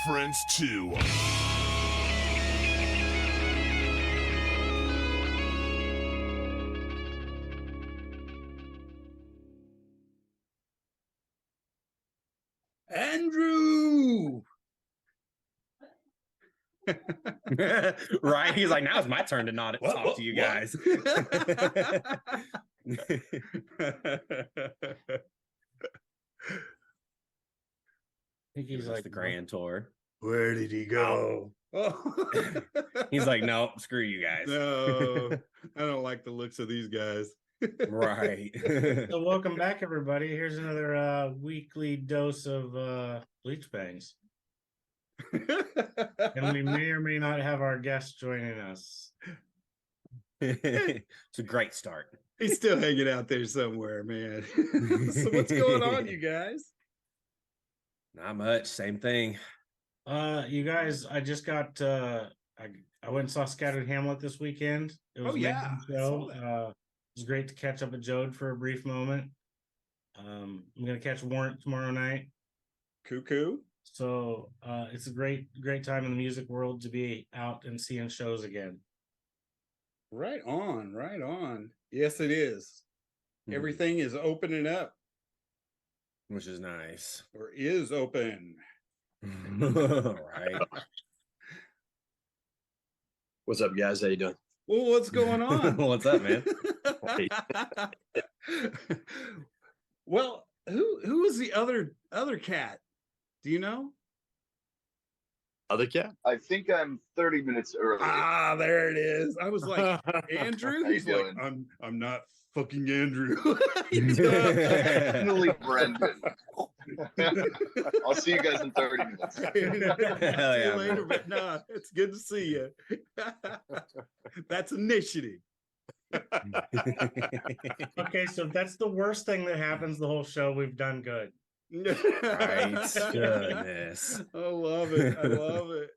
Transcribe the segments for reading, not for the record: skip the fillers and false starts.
Friends too. Andrew. Right? He's like, now it's my turn to not talk to you guys. I think he's like the grand tour. Where did he go? Oh. He's like, no, screw you guys. No, I don't like the looks of these guys. Right. So welcome back, everybody. Here's another weekly dose of bleach bangs. And we may or may not have our guests joining us. It's a great start. He's still hanging out there somewhere, man. So what's going on, you guys? Not much. Same thing. You guys, I just got I went and saw Scattered Hamlet this weekend. It was a show. It was great to catch up with Jode for a brief moment. I'm gonna catch Warrant tomorrow night. Cuckoo. So it's a great time in the music world to be out and seeing shows again. Right on, right on. Yes, it is. Everything is opening up. Which is nice. Or is open. Right. What's up, guys? How you doing? Well, what's going on? What's up, man? Well, who was the other cat? Do you know? Other cat? I think I'm 30 minutes early. Ah, there it is. I was like, Andrew? How you He's like, doing? I'm not fucking Andrew. Definitely Brendan. I'll see you guys in 30 minutes. See you later, but nah, it's good to see you. That's initiative. Okay, so if that's the worst thing that happens the whole show, we've done good. Right. Goodness. I love it. I love it.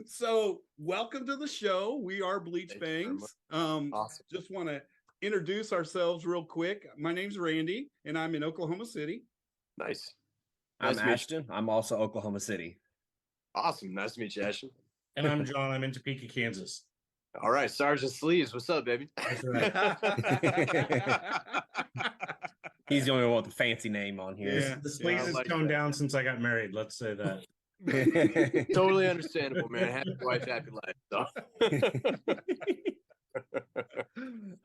So welcome to the show. We are Bleach Bangs. Awesome. Just want to introduce ourselves real quick. My name's Randy, and I'm in Oklahoma City. Nice. I'm Nice to meet Ashton. I'm also Oklahoma City. Awesome. Nice to meet you, Ashton. And I'm John. I'm in Topeka, Kansas. All right, Sergeant Sleeves. What's up, baby? That's right. He's the only one with the fancy name on here. Yeah. The sleeve I is like toned that. down since I got married. Let's say that. Totally understandable, man. Happy wife, happy life. So.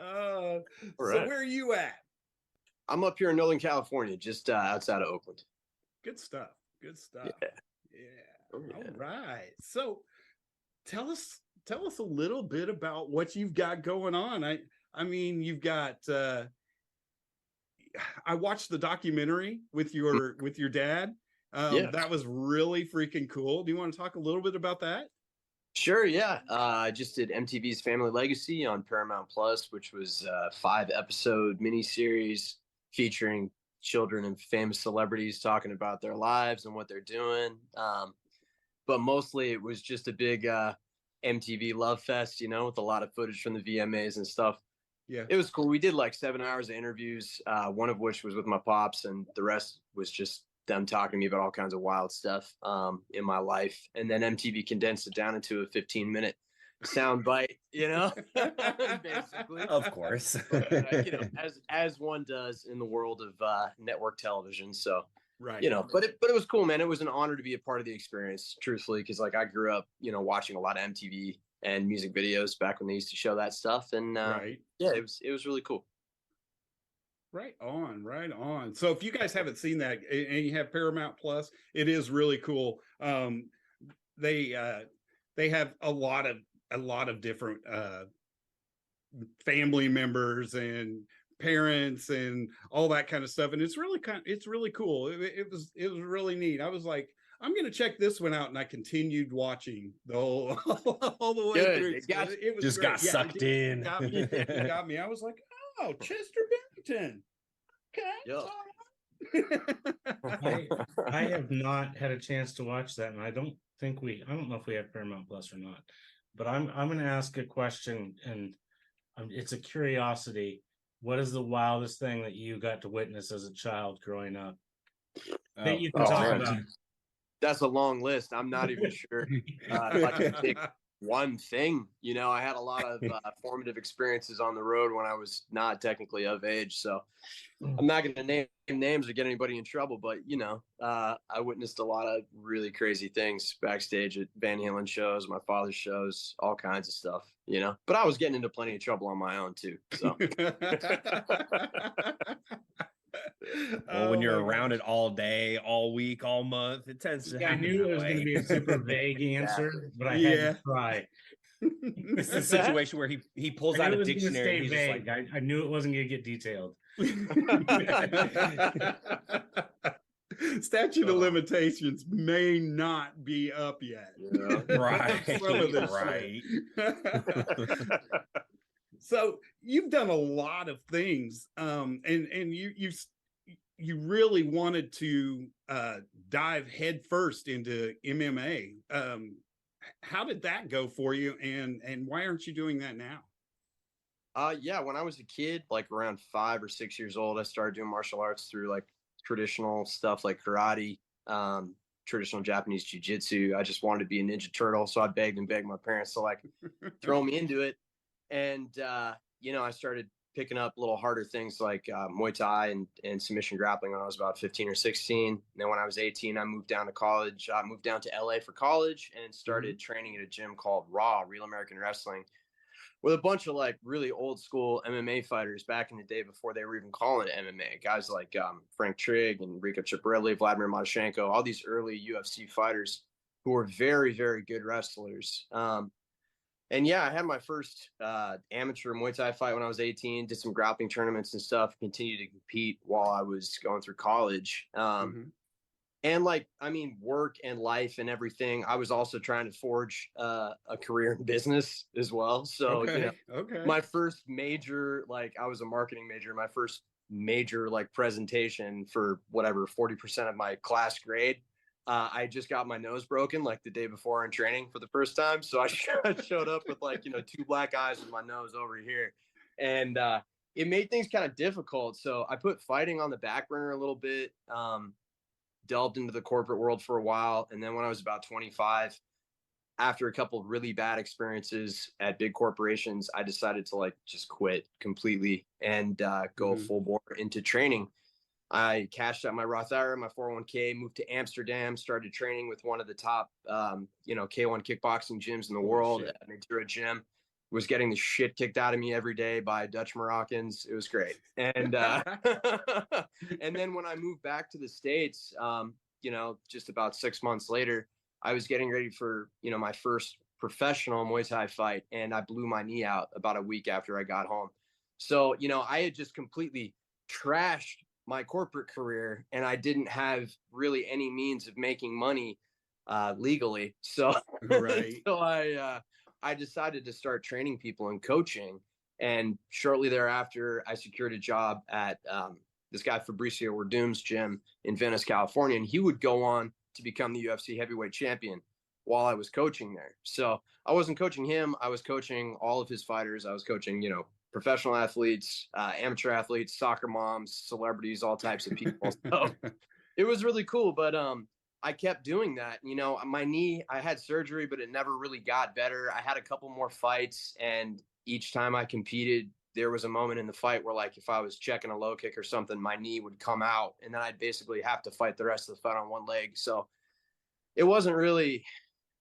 So right. where are you at? I'm up here in Northern California, just outside of Oakland. Good stuff. Good stuff. Yeah. Yeah. Oh, yeah. All right. So tell us a little bit about what you've got going on. I mean, you've got I watched the documentary with your dad. Yeah. That was really freaking cool. Do you want to talk a little bit about that? Sure, yeah. I just did MTV's Family Legacy on Paramount Plus, which was a 5-episode miniseries featuring children and famous celebrities talking about their lives and what they're doing. But mostly it was just a big MTV love fest, with a lot of footage from the VMAs and stuff. Yeah. It was cool. We did like 7 hours of interviews, one of which was with my pops, and the rest was just them talking to me about all kinds of wild stuff in my life. And then MTV condensed it down into a 15-minute sound bite, basically. Of course. But, as one does in the world of network television. So, Right. but it was cool, man. It was an honor to be a part of the experience, truthfully, because like I grew up, watching a lot of MTV and music videos back when they used to show that stuff, and Right. yeah, it was really cool. Right on. So if you guys haven't seen that and you have Paramount Plus, it is really cool. They have a lot of different family members and parents and all that kind of stuff, and it's really cool. It was really neat. I was like, I'm gonna check this one out, and I continued watching the whole all the way through. It was just great. got sucked in. It got me. I was like, oh, Chester Bennington. Okay. I have not had a chance to watch that, and I don't know if we have Paramount Plus or not. But I'm going to ask a question, and it's a curiosity. What is the wildest thing that you got to witness as a child growing up that you can talk man. about? That's a long list. I'm not even sure if I can pick one thing. I had a lot of formative experiences on the road when I was not technically of age. So I'm not going to name names or get anybody in trouble, but I witnessed a lot of really crazy things backstage at Van Halen shows, my father's shows, all kinds of stuff, but I was getting into plenty of trouble on my own too. So Well, when you're around it all day, all week, all month, it tends to I happen. knew it was going to be a super vague answer, but I had to try. It's a situation where he pulls out a dictionary. And he's just like, I knew it wasn't going to get detailed. Statute of limitations may not be up yet. right, Some of this right. shit. So you've done a lot of things, and you really wanted to dive headfirst into MMA. How did that go for you, and why aren't you doing that now? Yeah, when I was a kid, like around 5 or 6 years old, I started doing martial arts through like traditional stuff like karate, traditional Japanese jiu-jitsu. I just wanted to be a Ninja Turtle, so I begged my parents to like throw me into it. And I started picking up little harder things like Muay Thai and submission grappling when I was about 15 or 16. And then when I was 18, I moved down to college. I moved down to LA for college and started training at a gym called Raw, Real American Wrestling, with a bunch of like really old school MMA fighters back in the day before they were even calling it MMA. Guys like Frank Trigg and Rico Chiapparelli, Vladimir Matyshenko, all these early UFC fighters who were very, very good wrestlers. And yeah, I had my first amateur Muay Thai fight when I was 18, did some grappling tournaments and stuff, continued to compete while I was going through college. And work and life and everything, I was also trying to forge a career in business as well. So, my first major, I was a marketing major, my first major presentation for whatever, 40% of my class grade. I just got my nose broken the day before in training for the first time. So I showed up with 2 black eyes with my nose over here. And it made things kind of difficult. So I put fighting on the back burner a little bit, delved into the corporate world for a while. And then when I was about 25, after a couple of really bad experiences at big corporations, I decided to just quit completely and go full bore into training. I cashed out my Roth IRA, my 401k, moved to Amsterdam, started training with one of the top, K1 kickboxing gyms in the world, at Madura Gym. Was getting the shit kicked out of me every day by Dutch Moroccans. It was great. And and then when I moved back to the States, just about 6 months later, I was getting ready for, my first professional Muay Thai fight, and I blew my knee out about a week after I got home. So, I had just completely trashed my corporate career, and I didn't have really any means of making money legally. So, so I decided to start training people and coaching. And shortly thereafter, I secured a job at this guy Fabricio Werdum's gym in Venice, California, and he would go on to become the UFC heavyweight champion while I was coaching there. So I wasn't coaching him; I was coaching all of his fighters. I was coaching, professional athletes, amateur athletes, soccer moms, celebrities, all types of people. So it was really cool. But I kept doing that. You know, my knee, I had surgery, but it never really got better. I had a couple more fights, and each time I competed, there was a moment in the fight where, like, if I was checking a low kick or something, my knee would come out, and then I'd basically have to fight the rest of the fight on one leg. So it wasn't really,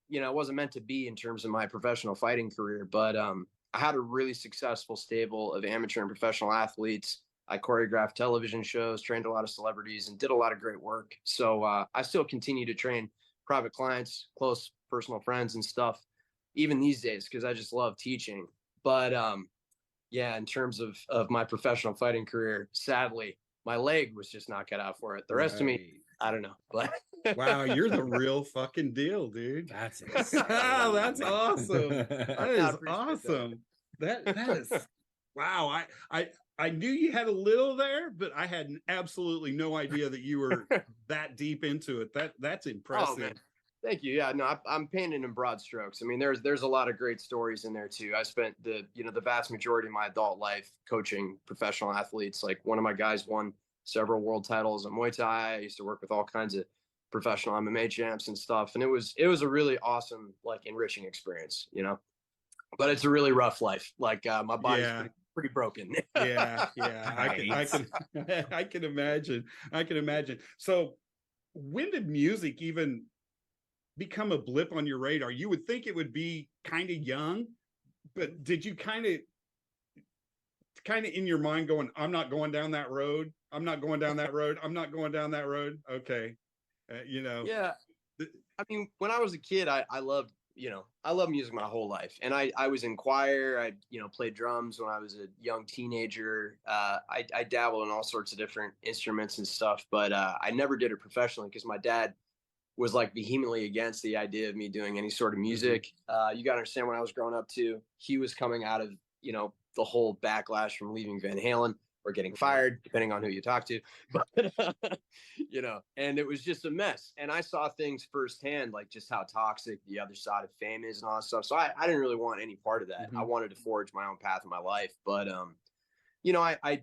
you know, it wasn't meant to be in terms of my professional fighting career. But I had a really successful stable of amateur and professional athletes. I choreographed television shows, trained a lot of celebrities, and did a lot of great work. So I still continue to train private clients, close personal friends and stuff, even these days, because I just love teaching. But yeah, in terms of my professional fighting career, sadly, my leg was just not cut out for it. The rest of me, I don't know. But wow, you're the real fucking deal, dude. That's insane. That's awesome. That is appreciate awesome. That is wow. I knew you had a little there, but I had absolutely no idea that you were that deep into it. That's impressive. Oh, man. Thank you. Yeah, no, I'm painting in broad strokes. I mean, there's a lot of great stories in there too. I spent the vast majority of my adult life coaching professional athletes. Like, one of my guys won several world titles in Muay Thai. I used to work with all kinds of professional MMA champs and stuff, and it was a really awesome, like, enriching experience, you know. But it's a really rough life. Like, my body's pretty broken. yeah. I can imagine. So when did music even become a blip on your radar? You would think it would be kind of young, but did you kind of in your mind going, I'm not going down that road, I'm not going down that road, I'm not going down that road? Okay. You know. Yeah. I mean, when I was a kid, I loved, I loved music my whole life. And I was in choir. I, played drums when I was a young teenager. I dabbled in all sorts of different instruments and stuff, but I never did it professionally because my dad was, like, vehemently against the idea of me doing any sort of music. You got to understand, when I was growing up too, he was coming out of, the whole backlash from leaving Van Halen or getting fired, depending on who you talk to. But, and it was just a mess. And I saw things firsthand, like just how toxic the other side of fame is and all that stuff. So I didn't really want any part of that. I wanted to forge my own path in my life. But, I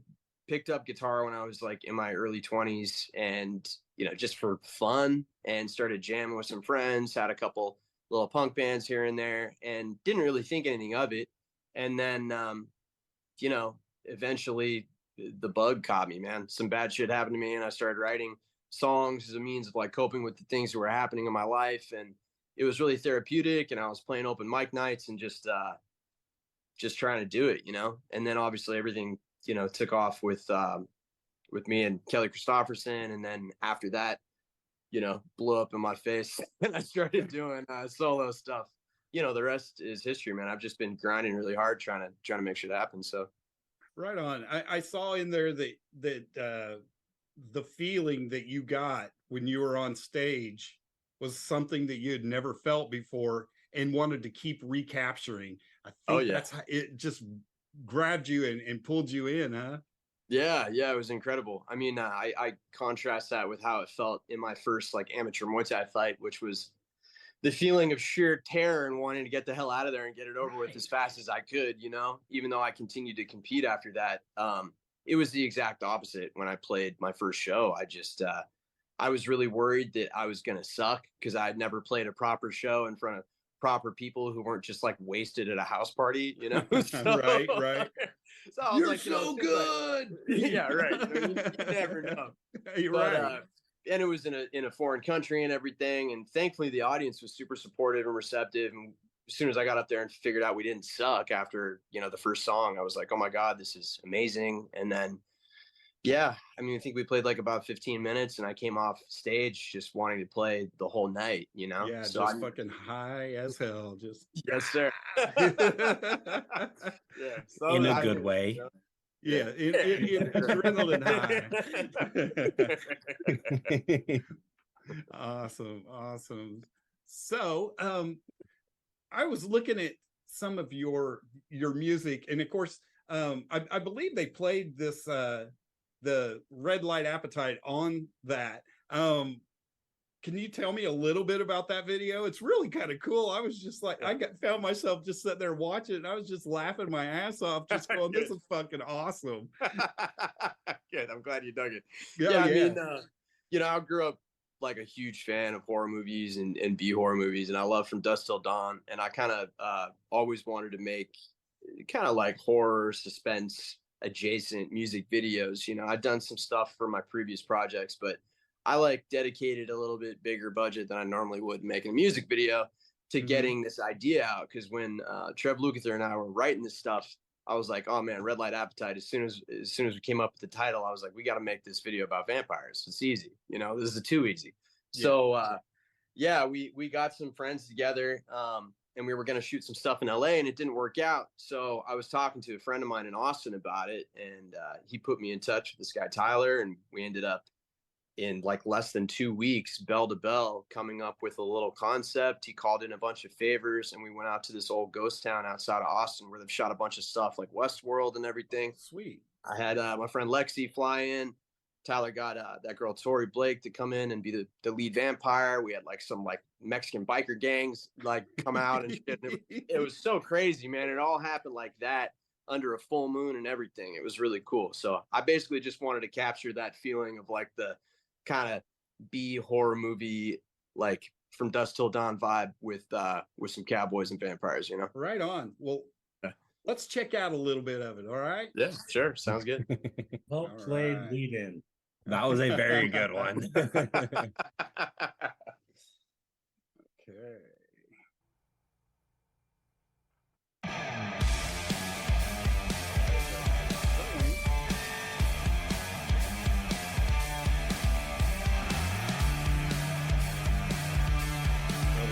picked up guitar when I was, like, in my early 20s, and, just for fun, and started jamming with some friends, had a couple little punk bands here and there, and didn't really think anything of it. And then, eventually the bug caught me, man. Some bad shit happened to me, and I started writing songs as a means of, like, coping with the things that were happening in my life. And it was really therapeutic, and I was playing open mic nights and just trying to do it, and then obviously everything, took off with me and Kelly Christopherson. And then after that, blew up in my face and I started doing solo stuff. The rest is history, man. I've just been grinding really hard, trying to make shit happen. So right on. I saw in there that the feeling that you got when you were on stage was something that you had never felt before and wanted to keep recapturing. I think that's how it just grabbed you and pulled you in, huh? Yeah, it was incredible. I mean, I contrast that with how it felt in my first, like, amateur Muay Thai fight, which was the feeling of sheer terror and wanting to get the hell out of there and get it over with as fast as I could, even though I continued to compete after that. It was the exact opposite when I played my first show. I was really worried that I was going to suck because I had never played a proper show in front of proper people who weren't just, like, wasted at a house party, So, right. So I was You're like, so good. Yeah, right. You never know. You're But, right. and it was in a foreign country and everything. And thankfully the audience was super supportive and receptive. And as soon as I got up there and figured out we didn't suck after, the first song, I was like, oh my God, this is amazing. And then, yeah, I mean, I think we played, like, about 15 minutes and I came off stage just wanting to play the whole night, Yeah, so just fucking high as hell. Just yes, sir. Yeah, so In a good way. Yeah, in adrenaline high. Awesome. So, I was looking at some of your music, and of course, I believe they played this the Red Light Appetite on that. Can you tell me a little bit about that video? It's really kind of cool. I was just like, found myself just sitting there watching it, and I was just laughing my ass off, just going, this is fucking awesome. Good. I'm glad you dug it. Yeah. I mean, I grew up like a huge fan of horror movies and B horror movies, and I love From Dusk Till Dawn. And I kind of always wanted to make kind of like horror suspense adjacent music videos. You know, I've done some stuff for my previous projects, but I like dedicated a little bit bigger budget than I normally would making a music video to getting this idea out. Because when Trev Lukather and I were writing this stuff, I was like, oh man, Red Light Appetite. As soon as we came up with the title, I was like, we got to make this video about vampires. It's easy, you know. This is too easy. Yeah. So yeah, we got some friends together, and we were going to shoot some stuff in LA, and it didn't work out. So I was talking to a friend of mine in Austin about it, and he put me in touch with this guy Tyler, and we ended up in like less than 2 weeks, bell to bell, coming up with a little concept. He called in a bunch of favors, and we went out to this old ghost town outside of Austin where they've shot a bunch of stuff like Westworld and everything. Sweet. I had my friend Lexi fly in. Tyler got that girl Tori Blake to come in and be the lead vampire. We had like some like Mexican biker gangs like come out and shit. It was so crazy, man. It all happened like that under a full moon and everything. It was really cool. So I basically just wanted to capture that feeling of like the kind of B horror movie, like From Dusk Till Dawn vibe with some cowboys and vampires, you know? Right on. Well, let's check out a little bit of it. All right. Yeah, sure. Sounds good. Well played, lead in. That was a very good one. Okay.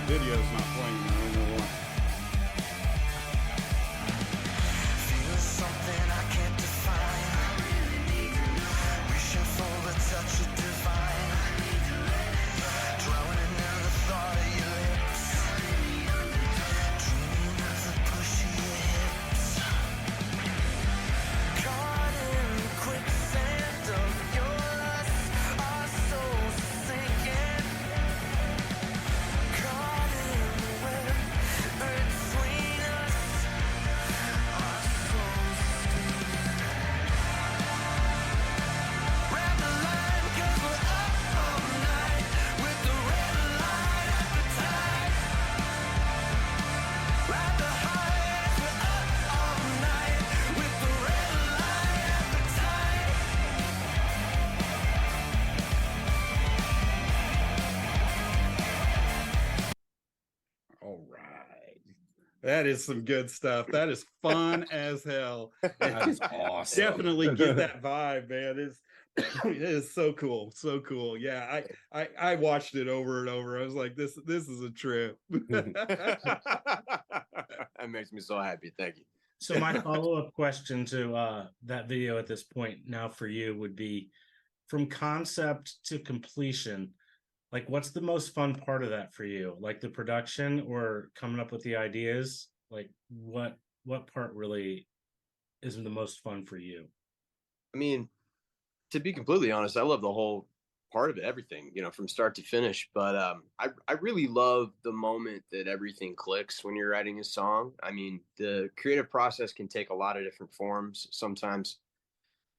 Video's not playing. I don't know why. Feel something I can't define. Wishing for a touch of divine. Drowning in the thought of your lips. Dreaming of the push of your hips. Caught in the quicksand of your lust. Our souls are sinking. Caught in the web between us. Our souls are steaming. Grab the line 'cause we're up all night with the red light appetite. Ride the high as we're up all night with the red light appetite. All right. That is some good stuff. That is fun as hell. That is awesome. Definitely get that vibe, man. It is so cool. So cool. Yeah. I watched it over and over. I was like, this is a trip. That makes me so happy. Thank you. So my follow-up question to that video at this point now for you would be, from concept to completion, like what's the most fun part of that for you? Like the production or coming up with the ideas? Like what part really is the most fun for you? I mean, to be completely honest, I love the whole part of it, everything, you know, from start to finish. But I really love the moment that everything clicks when you're writing a song. I mean, the creative process can take a lot of different forms. Sometimes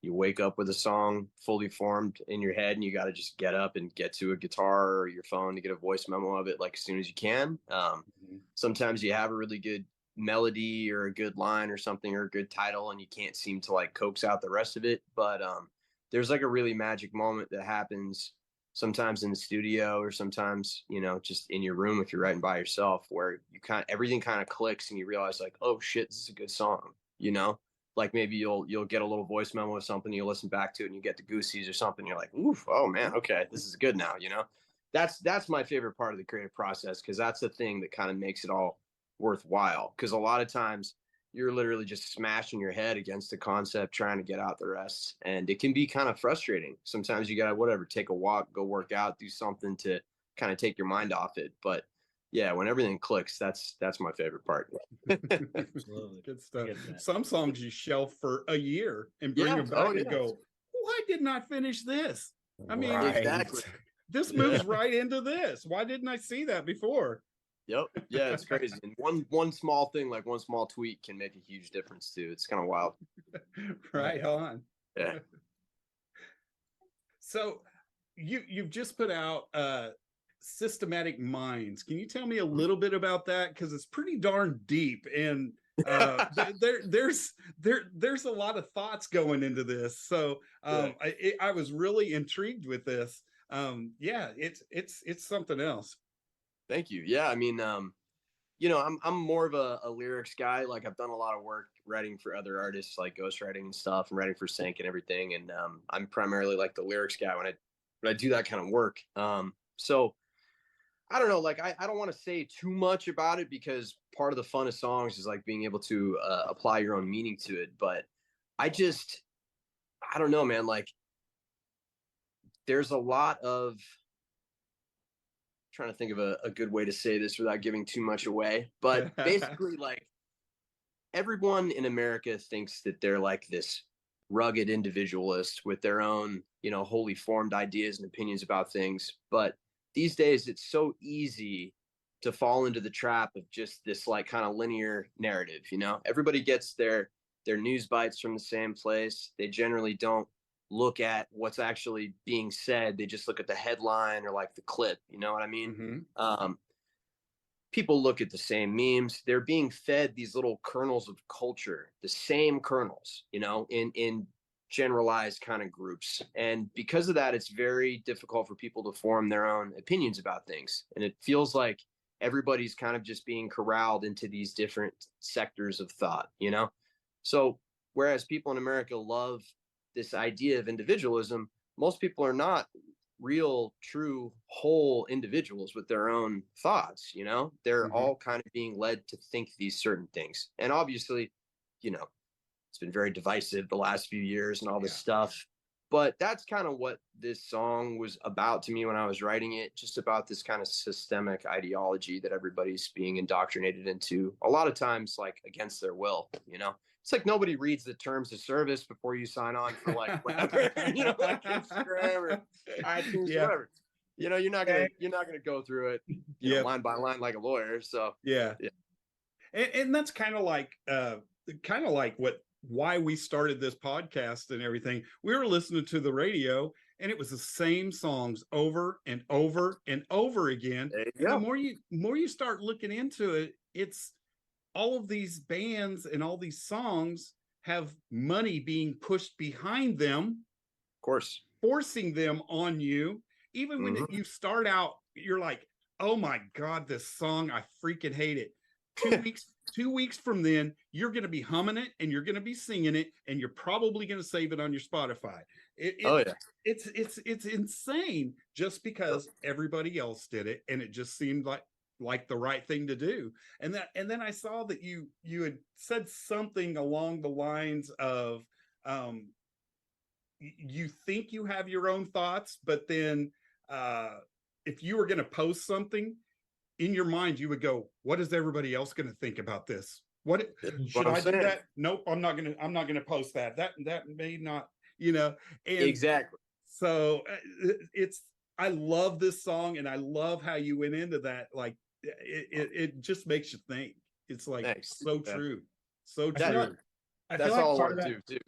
you wake up with a song fully formed in your head and you got to just get up and get to a guitar or your phone to get a voice memo of it like as soon as you can. Sometimes you have a really good melody or a good line or something or a good title and you can't seem to like coax out the rest of it. But there's like a really magic moment that happens sometimes in the studio or sometimes, you know, just in your room if you're writing by yourself, where you everything kind of clicks and you realize like, oh shit, this is a good song, you know? Like maybe you'll get a little voice memo or something, you listen back to it and you get the goosies or something. You're like, oof, oh man, okay, this is good now, you know? That's my favorite part of the creative process, because that's the thing that kind of makes it all worthwhile. Because a lot of times you're literally just smashing your head against the concept, trying to get out the rest. And it can be kind of frustrating. Sometimes you gotta, take a walk, go work out, do something to kind of take your mind off it. But yeah, when everything clicks, that's my favorite part. Absolutely. Good stuff. I get that. Some songs you shelf for a year and bring them back and go, why didn't I finish this? I mean, Right. Exactly. this moves right into this. Why didn't I see that before? Yep. Yeah, it's crazy. And one small thing, like one small tweak, can make a huge difference too. It's kind of wild. Right on. Yeah. So you've just put out Systematic Minds. Can you tell me a little bit about that? Because it's pretty darn deep, and there's a lot of thoughts going into this. So I was really intrigued with this. Yeah, it's something else. Thank you. Yeah, I mean, you know, I'm more of a lyrics guy. Like I've done a lot of work writing for other artists, like ghostwriting and stuff, and writing for Sync and everything. And I'm primarily like the lyrics guy when I do that kind of work. So I don't know, like I don't want to say too much about it because part of the fun of songs is like being able to apply your own meaning to it. But I don't know, man. Like there's a lot of trying to think of a good way to say this without giving too much away. But basically, like everyone in America thinks that they're like this rugged individualist with their own, you know, wholly formed ideas and opinions about things. But these days, it's so easy to fall into the trap of just this like kind of linear narrative. You know, everybody gets their news bites from the same place. They generally don't look at what's actually being said. They just look at the headline or like the clip. You know what I mean? Mm-hmm. People look at the same memes. They're being fed these little kernels of culture, the same kernels, you know, in generalized kind of groups. And because of that, it's very difficult for people to form their own opinions about things. And it feels like everybody's kind of just being corralled into these different sectors of thought, you know? So whereas people in America love this idea of individualism, most people are not real, true, whole individuals with their own thoughts, you know? They're all kind of being led to think these certain things. And obviously, you know, it's been very divisive the last few years and all this stuff. But that's kind of what this song was about to me when I was writing it, just about this kind of systemic ideology that everybody's being indoctrinated into, a lot of times like against their will, you know? It's like nobody reads the terms of service before you sign on for like whatever, you know, like Instagram or iTunes, whatever. You know, you're not gonna go through it, you know, line by line like a lawyer. So yeah. And that's kind of like why we started this podcast and everything. We were listening to the radio and it was the same songs over and over and over again. And the more you start looking into it, it's all of these bands and all these songs have money being pushed behind them, of course, forcing them on you. Even when you start out, you're like, oh my God, this song, I freaking hate it. 2 weeks from then, you're going to be humming it and you're going to be singing it and you're probably going to save it on your Spotify. It's insane just because everybody else did it and it just seemed like the right thing to do. And then I saw that you had said something along the lines of you think you have your own thoughts, but then if you were going to post something in your mind, you would go, what is everybody else going to think about this? What should I do that? Nope, I'm not going to post that. That may not, you know. And exactly. So I love this song and I love how you went into that. Like it just makes you think. It's like so true. So true. That's all I want to do too.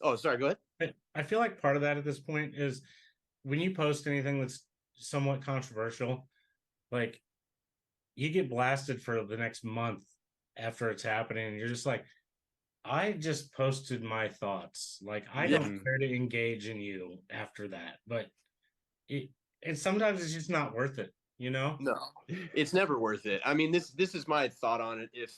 Oh, sorry, go ahead. I feel like part of that at this point is when you post anything that's somewhat controversial, like you get blasted for the next month after it's happening, and you're just like, I just posted my thoughts. Like I don't care to engage in you after that. But and sometimes it's just not worth it, you know? No, it's never worth it. I mean, this is my thought on it. If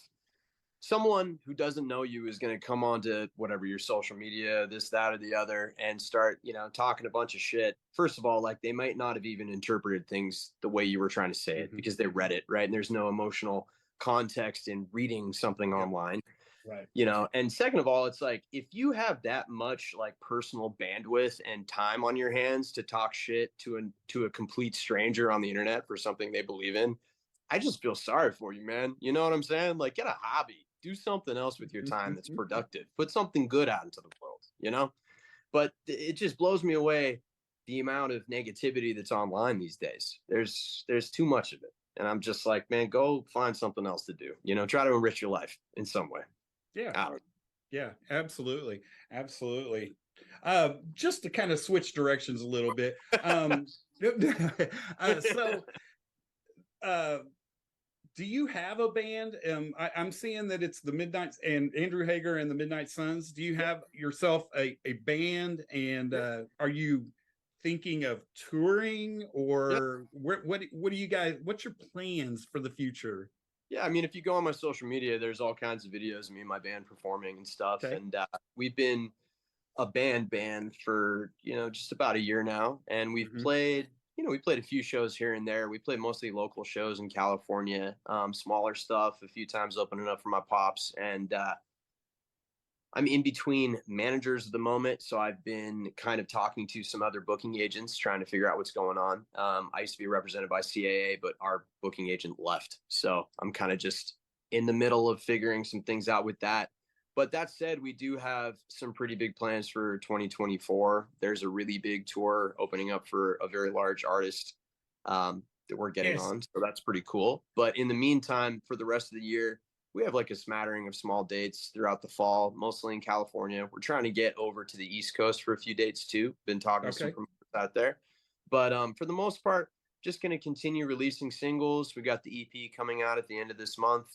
someone who doesn't know you is going to come onto whatever your social media, this, that, or the other, and start, you know, talking a bunch of shit. First of all, like they might not have even interpreted things the way you were trying to say it because they read it, right? And there's no emotional context in reading something online, right? You know. And second of all, it's like if you have that much like personal bandwidth and time on your hands to talk shit to a complete stranger on the internet for something they believe in, I just feel sorry for you, man. You know what I'm saying? Like, get a hobby. Do something else with your time that's productive. Put something good out into the world, you know? But it just blows me away the amount of negativity that's online these days. There's too much of it. And I'm just like, man, go find something else to do. You know, try to enrich your life in some way. Yeah. I don't know. Yeah, absolutely. Absolutely. Just to kind of switch directions a little bit. So do you have a band? I'm seeing that it's the Midnight and Andrew Hagar and the Midnight Suns. Do you have yourself a band? And are you thinking of touring, or what do you guys, what's your plans for the future? Yeah, I mean, if you go on my social media, there's all kinds of videos of me and my band performing and stuff. Okay. And we've been a band for, just about a year now. And we've Mhm. played, we played a few shows here and there. We played mostly local shows in California, smaller stuff, a few times opening up for my pops. And I'm in between managers at the moment, so I've been kind of talking to some other booking agents, trying to figure out what's going on. I used to be represented by CAA, but our booking agent left, so I'm kind of just in the middle of figuring some things out with that. But that said, we do have some pretty big plans for 2024. There's a really big tour opening up for a very large artist that we're getting Yes. on, so that's pretty cool. But in the meantime, for the rest of the year, we have like a smattering of small dates throughout the fall, mostly in California. We're trying to get over to the East Coast for a few dates too. Been talking to some Okay. promoters out there, but for the most part, just going to continue releasing singles. We got the EP coming out at the end of this month.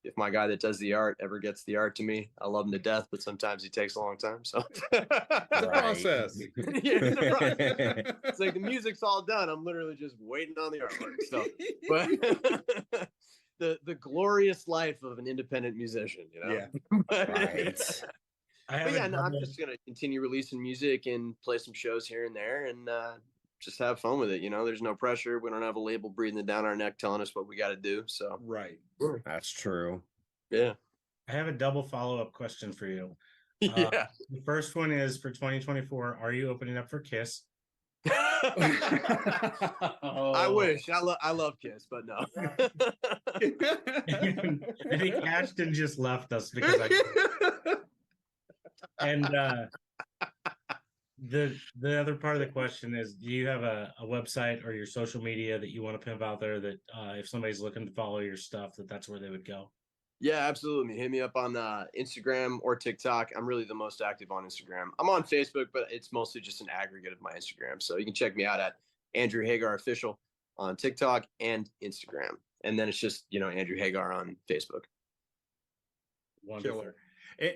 If my guy that does the art ever gets the art to me, I love him to death, but sometimes he takes a long time. So It's a process. Yeah, it's a process. It's like the music's all done. I'm literally just waiting on the artwork. So, but the glorious life of an independent musician, Yeah. Right. But yeah, no, I'm just gonna continue releasing music and play some shows here and there, and just have fun with it. There's no pressure. We don't have a label breathing it down our neck telling us what we got to do. So Right. That's true. yeah, I have a double follow-up question for you. yeah. The first one is for 2024. Are you opening up for Kiss? I wish. I love Kiss, but no. I think Ashton just left us because and the other part of the question is, do you have a website or your social media that you want to pimp out there that if somebody's looking to follow your stuff, that's where they would go? Yeah, absolutely. Hit me up on Instagram or TikTok. I'm really the most active on Instagram. I'm on Facebook, but it's mostly just an aggregate of my Instagram. So you can check me out at Andrew Hagar Official on TikTok and Instagram. And then it's just, Andrew Hagar on Facebook. Wonderful. Killer.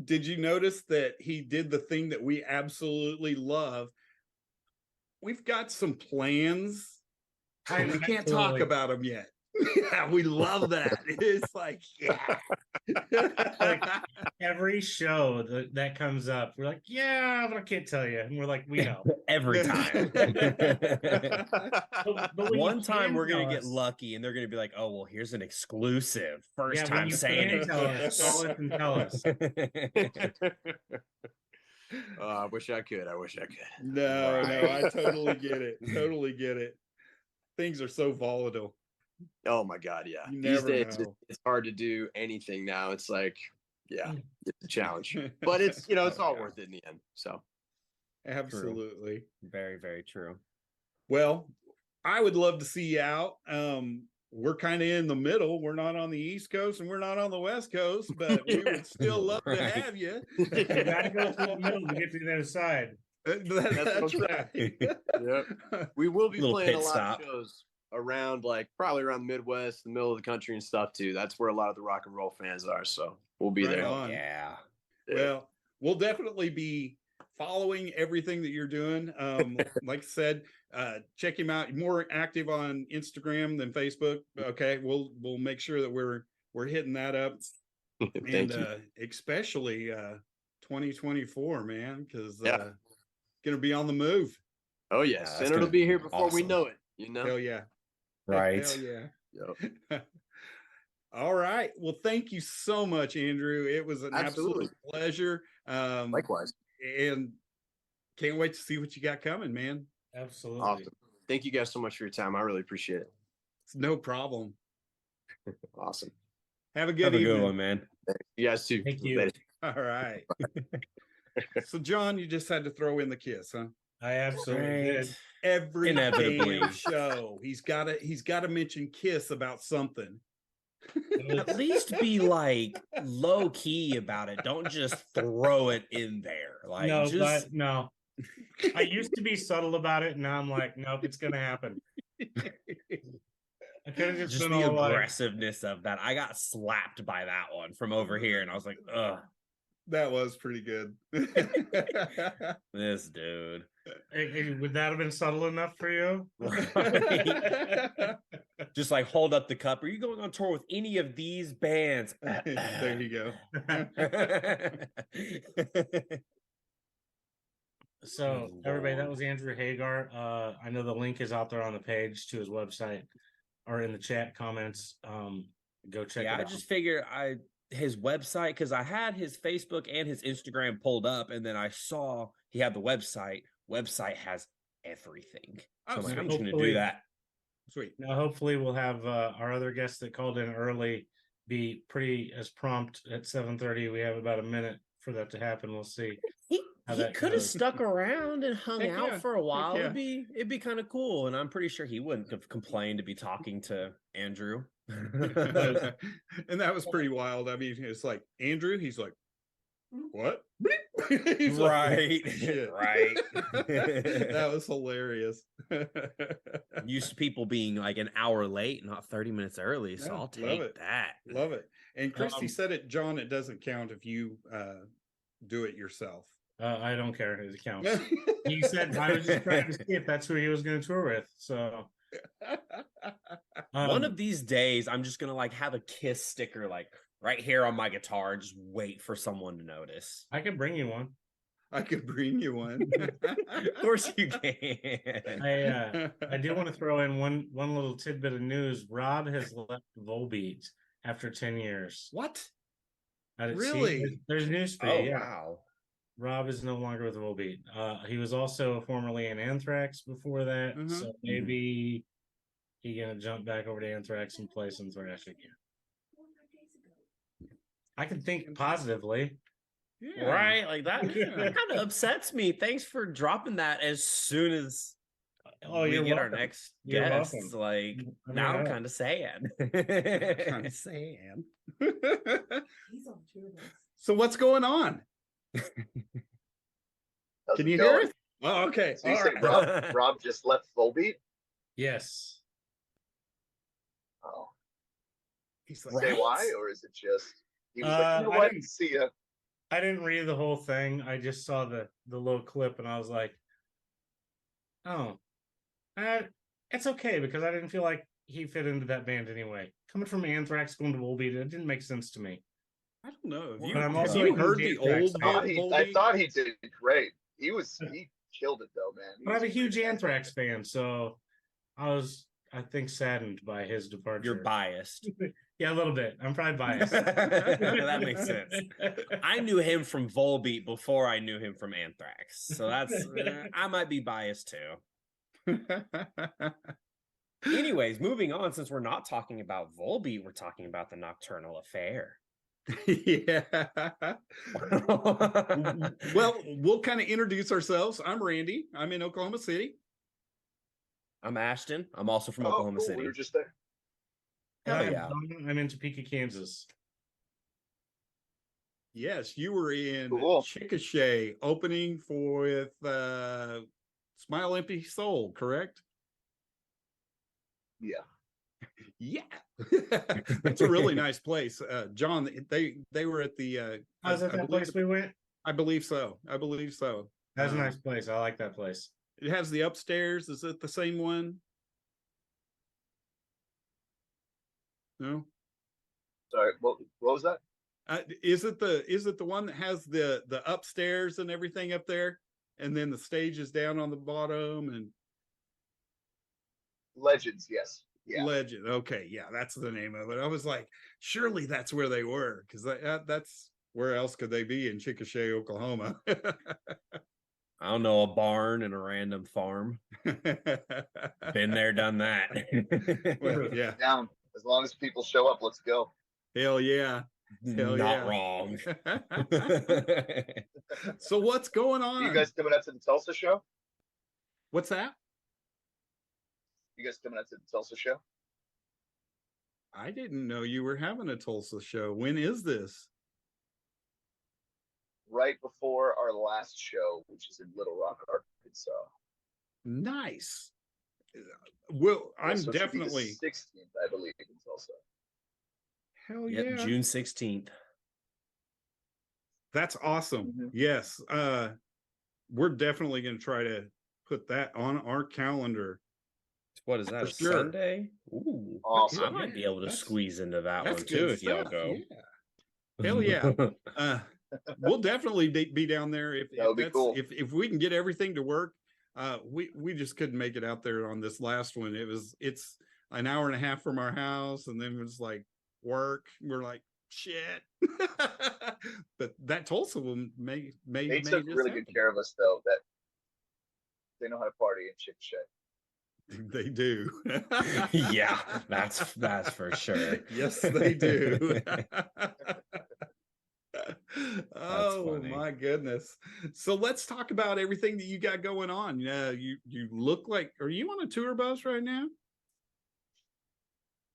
Did you notice that he did the thing that we absolutely love? We've got some plans, and we can't talk about them yet. Yeah, we love that. It's like, yeah. Like every show that comes up, we're like, yeah, but I can't tell you. And we're like, we know. Every time. But when One you time can we're gonna tell get us- lucky and they're gonna be like, oh well, here's an exclusive. First Yeah, when time you saying can it. tell us, call us and tell us. I wish I could. I wish I could. No, Right. I totally get it. Totally get it. Things are so volatile. Oh my God, yeah. You These never days know. it's hard to do anything now. It's like, yeah, Mm. it's a challenge. But it's it's Oh, all yeah. worth it in the end. So Absolutely. Very, very true. Well, I would love to see you out. We're kind of in the middle. We're not on the East Coast and we're not on the West Coast, but we would still love to Right. have you. You gotta go through the middle to get to the other side. That's what I'm right. Yep. We will be Little playing a pit lot stop. of shows around, probably around the Midwest, the middle of the country and stuff too. That's where a lot of the rock and roll fans are. So we'll be Right there. on. Yeah. Well, we'll definitely be following everything that you're doing. Like I said, check him out. More active on Instagram than Facebook. Okay, we'll make sure that we're hitting that up. Thank you. Especially 2024, man, because Yeah. gonna be on the move. Oh Yeah, yes, that's and it'll gonna be be here before we awesome. know it. Hell yeah. Right. Hell yeah. Yep. All right. Well, thank you so much, Andrew. It was an Absolutely. absolute pleasure. Likewise. And can't wait to see what you got coming, man. Absolutely. Awesome. Thank you guys so much for your time. I really appreciate it. It's no problem. Awesome. Have a good Have a evening. good one, man. You guys too. Thank you. Later. All right. So, John, you just had to throw in the kiss, huh? I absolutely Right. did. Every Inevitably. damn show, he's got to mention Kiss about something. At least be like low key about it. Don't just throw it in there. Like no, just but no. I used to be subtle about it, and now I'm like, nope, it's gonna happen. I could have just just been the all like, aggressiveness of that. I got slapped by that one from over here, and I was like, ugh, That was pretty good. this dude. hey, would that have been subtle enough for you? Right? Just like hold up the cup. Are you going on tour with any of these bands? There you go. So Good everybody, that Lord. was Andrew Hagar. I know the link is out there on the page to his website or in the chat comments. Go check Yeah, it I out. just figured his website, because I had his Facebook and his Instagram pulled up, and then I saw he had the website. Website has everything. So I'm like, I'm just gonna hopefully- do that. Sweet. Now, hopefully, we'll have our other guest that called in early be pretty as prompt at 7:30. We have about a minute for that to happen. We'll see. He How he that could have goes. stuck around and hung Heck out yeah. for a while. yeah. It'd be kind of cool, and I'm pretty sure he wouldn't have complained to be talking to Andrew. And that was pretty wild. I mean, it's like Andrew, he's like, what? He's like, Right, "Shit." right. That was hilarious. Used to people being like an hour late, not 30 minutes early. So Yeah, I'll love take it. that. Love it. And Christy Um, said it, John, it doesn't count if you do it yourself. I don't care. It counts. He said I was just trying to see if that's who he was going to tour with. So One of these days, I'm just gonna like have a kiss sticker like right here on my guitar. Just wait for someone to notice. I could bring you one. I could bring you one. Of course you can. I do want to throw in one little tidbit of news. Rob has left Volbeat after 10 years. What? See, Really? there's news for you. Oh Yeah. wow. Rob is no longer with Volbeat. He was also formerly in Anthrax before that, Mhm. so maybe he gonna jump back over to Anthrax and play some thrash again. I can think positively. Yeah. Right, like that, Yeah. that kind of upsets me. Thanks for dropping that as soon as Oh, we you're get our welcome. next You're guests. welcome. Like I mean, now, I'm yeah. kind of sad. Kind of saying. So what's going on? How's Can it you going? hear it? Oh, okay. So you All said right. Rob just left Volbeat? Yes. Oh, He's say like, why, or is it just he was like, you know I what? didn't- See ya. I didn't read the whole thing. I just saw the little clip and I was like, oh, it's okay because I didn't feel like he fit into that band anyway. Coming from Anthrax going to Volbeat, it didn't make sense to me. I don't know. But I'm Have also you a heard huge the Anthrax old fan. I Volbeat? thought he did great. He killed it though, man. He But I'm a was huge great. Anthrax fan, so I think, saddened by his departure. You're biased. Yeah, a little bit. I'm probably biased. That makes sense. I knew him from Volbeat before I knew him from Anthrax, so that's I might be biased too. Anyways, moving on, since we're not talking about Volbeat, we're talking about the Nocturnal Affair. Yeah. Well, we'll kind of introduce ourselves. I'm Randy. I'm in Oklahoma City. I'm Ashton. I'm also from Oh, Oklahoma cool. City. We were just there. Hell I'm yeah. Don. I'm in Topeka, Kansas. Yes, you were in Cool. Chickasha opening with Smile Empty Soul, correct? Yeah. Yeah. It's a really nice place. John, they were at the How's that I place we went? believe so. I believe so. That's a nice place. I like that place. It has the upstairs. Is it the same one? No. Sorry. What was that? Is it the one that has the upstairs and everything up there, and then the stage is down on the bottom and Legends. Yes. Yeah. Legend? Okay, yeah, that's the name of it. I was like, surely that's where they were, because that's where else could they be in Chickasha, Oklahoma? I don't know, a barn and a random farm. Been there, done that. Well, yeah, Down. As long as people show up, let's go. hell yeah. Hell Not yeah. wrong. So what's going Are on? you guys coming out to the Tulsa show? What's that? You guys coming out to the Tulsa show? I didn't know you were having a Tulsa show. When is this? Right before our last show, which is in Little Rock, Arkansas. Nice. Well, I'm So it should be the definitely 16th, I believe, in Tulsa. hell Yep, yeah. June 16th. That's awesome. Mhm. Yes. We're definitely going to try to put that on our calendar. What is that? For A sure. Sunday? Ooh, Awesome. I might be able to That's- squeeze into that That's one good too if y'all stuff, go. Yeah. Hell yeah. We'll definitely be down there That would be cool. if we can get everything to work. We just couldn't make it out there on this last one. It's an hour and a half from our house, and then it's like work. We're like shit. But that Tulsa one may They just took really happen. good care of us, though. That they know how to party and chit chat. They do. Yeah, that's for sure. Yes, they do. Oh funny. my goodness. So let's talk about everything that you got going on. You look like, are you on a tour bus right now?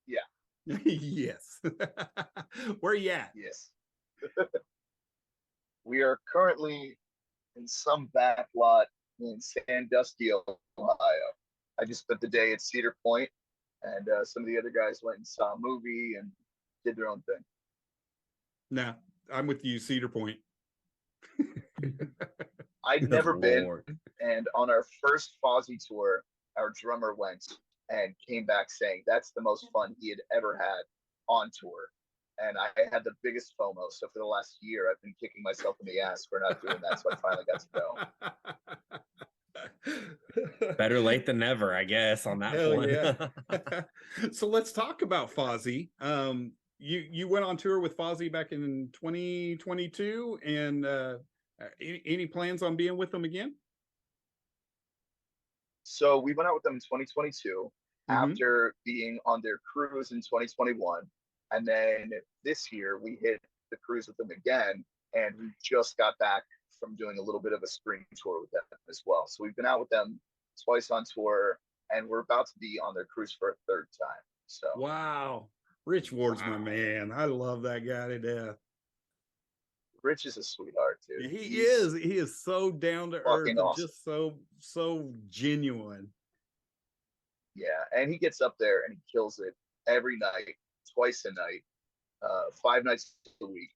Yeah. Yes. Where you at? Yes. We are currently in some back lot in Sandusky, Ohio. I just spent the day at Cedar Point, and some of the other guys went and saw a movie and did their own thing. No, I'm with you, Cedar Point. I'd Good never been, Lord. and on our first Fozzy tour, our drummer went and came back saying that's the most fun he had ever had on tour. And I had the biggest FOMO. So for the last year, I've been kicking myself in the ass for not doing that. So I finally got to go. Better late than never, I guess, on that Hell one. yeah. So let's talk about Fozzy. You went on tour with Fozzy back in 2022, and any plans on being with them again? So we went out with them in 2022 Mhm. after being on their cruise in 2021. And then this year we hit the cruise with them again. And we just got back from doing a little bit of a spring tour with them as well. So we've been out with them twice on tour, and we're about to be on their cruise for a third time. So Wow. Rich Ward's my Wow. man. I love that guy to death. Rich is a sweetheart, dude. He He's is so down to earth fucking and awesome. just so genuine. Yeah, and he gets up there and he kills it every night, twice a night, 5 nights a week,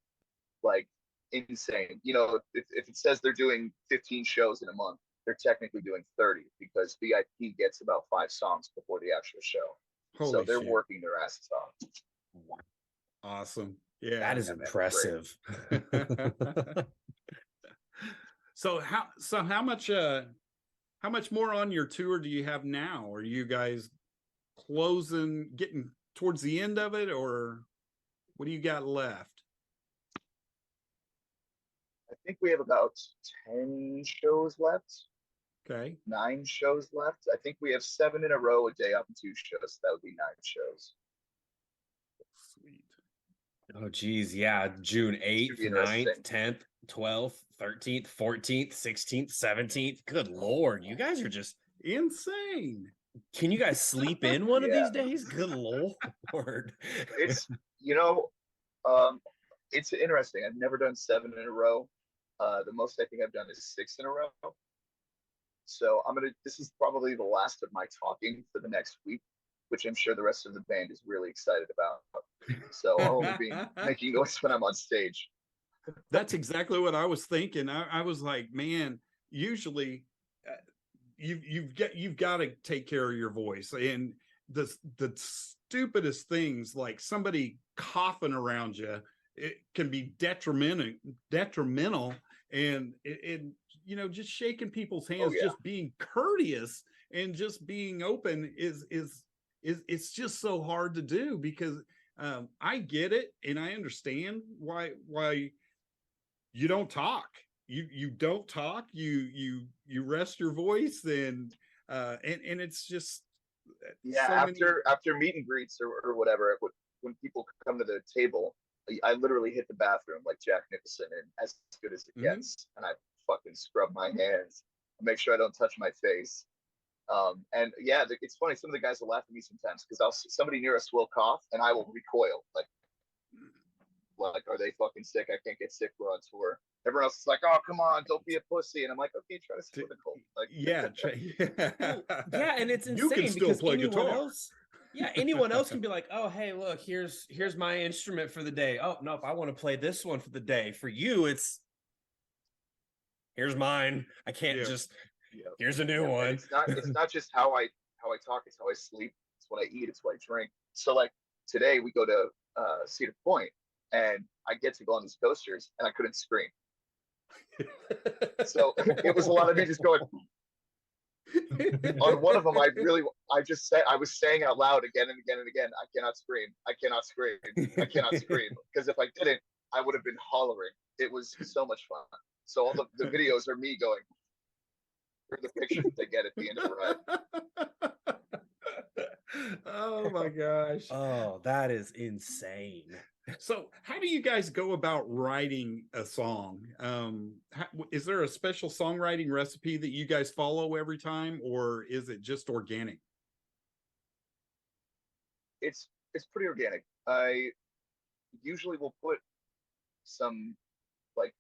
like insane. You know, if it says they're doing 15 shows in a month, they're technically doing 30 because VIP gets about 5 songs before the actual show. So Holy they're shit. working their asses off. Awesome. Yeah. That is Yeah, man, impressive. So how much more on your tour do you have now? Are you guys getting towards the end of it, or what do you got left? I think we have about 10 shows left, Okay. 9 shows left. I think we have 7 in a row, a day up and 2 shows. That would be 9 shows. Sweet. Oh, geez. Yeah. June 8th, be 9th, interesting. 10th, 12th, 13th, 14th, 16th, 17th. Good Lord. You guys are just, Insane. can you guys sleep in one of Yeah. these days? Good Lord. It's it's interesting. I've never done 7 in a row. The most I think I've done is 6 in a row. So this is probably the last of my talking for the next week, which I'm sure the rest of the band is really excited about. So I'll only be making noise when I'm on stage. That's exactly what I was thinking. I was like, man, usually you've got to take care of your voice, and the stupidest things like somebody coughing around you, it can be detrimental, and it just shaking people's hands, yeah. just being courteous and just being open is it's just so hard to do, because I get it and I understand why you don't talk. You don't talk. You rest your voice, and it's just Yeah, so after meet and greets or whatever, when people come to the table, I literally hit the bathroom like Jack Nicholson, and as good as it Mhm. gets, and I fucking scrub my hands, make sure I don't touch my face, And yeah, it's funny. Some of the guys will laugh at me sometimes because somebody near us will cough and I will recoil like, are they fucking sick? I can't get sick. We're on tour. Everyone else is like, oh, come on, don't be a pussy. And I'm like, okay, try to sit with a cold. Like, Yeah, Yeah, and it's You can insane still because play anyone guitar. else, yeah, anyone else can be like, oh, hey, look, here's my instrument for the day. Oh, nope, I want to play this one for the day. For you, it's here's mine. I can't Yeah. just yeah. here's a new And one. it's not just how I talk, it's how I sleep, it's what I eat, it's what I drink. So like today we go to Cedar Point and I get to go on these coasters and I couldn't scream. So it was a lot of me just going on one of them. I was saying out loud again and again and again, I cannot scream, I cannot scream, I cannot scream. Because if I didn't, I would have been hollering. It was so much fun. So all the videos are me going, or the pictures that they get at the end of the ride. Oh my gosh. Oh, that is insane. So how do you guys go about writing a song? Is there a special songwriting recipe that you guys follow every time, or is it just organic? It's pretty organic. I usually will put some, like,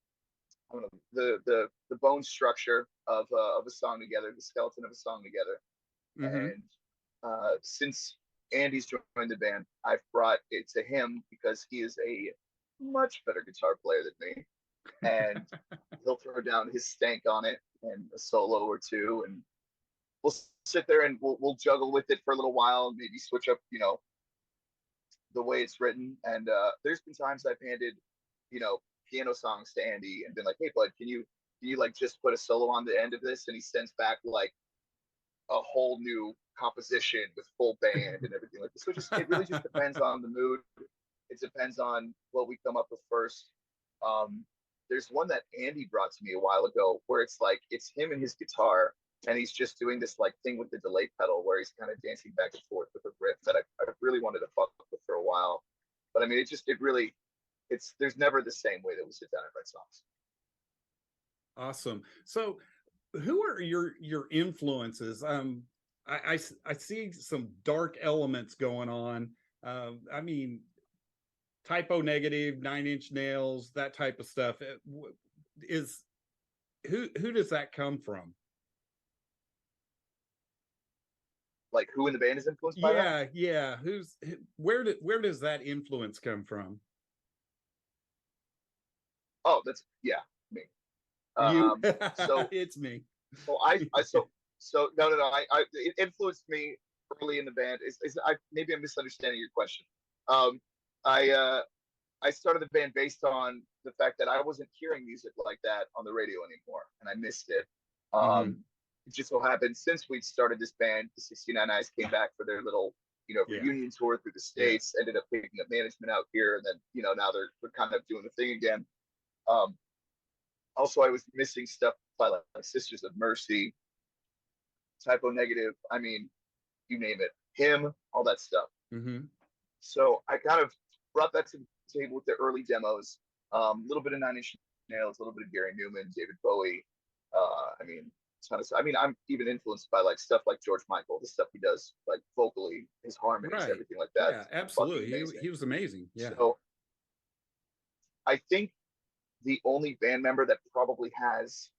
I don't know, the bone structure of a song together, the skeleton of a song together. Mhm. And since Andy's joined the band, I've brought it to him because he is a much better guitar player than me, and he'll throw down his stank on it and a solo or two, and we'll sit there and we'll juggle with it for a little while, maybe switch up, the way it's written. And there's been times I've handed, piano songs to Andy and been like, hey bud, can you like just put a solo on the end of this? And he sends back like a whole new composition with full band and everything like this. So it really just depends on the mood. It depends on what we come up with first. There's one that Andy brought to me a while ago where it's him and his guitar, and he's just doing this like thing with the delay pedal where he's kind of dancing back and forth with a riff that I really wanted to fuck with for a while. But I mean, there's never the same way that we sit down and write songs. Awesome. So who are your influences? I see some dark elements going on. I mean, Typo Negative, 9 Inch Nails, that type of stuff. Is who does that come from? Like who in the band is influenced by that? Yeah. Where does that influence come from? Oh, that's me. You. So It's me. so no, it influenced me early in the band. Maybe I'm misunderstanding your question. Um, I started the band based on the fact that I wasn't hearing music like that on the radio anymore, and I missed it. It just so happened since we'd started this band, the 69 Eyes came back for their little, reunion tour through the States, ended up picking up management out here, and then, now they're kind of doing the thing again. Also, I was missing stuff by like Sisters of Mercy, Typo Negative. I mean, you name it, Him, all that stuff. So I kind of brought that to the table with the early demos. A little bit of 9 Inch Nails, a little bit of Gary Newman, David Bowie. I'm even influenced by like stuff like George Michael, the stuff he does, like vocally, his harmonies, Right. everything like that. Yeah, absolutely. He was amazing. Yeah. So I think the only band member that probably has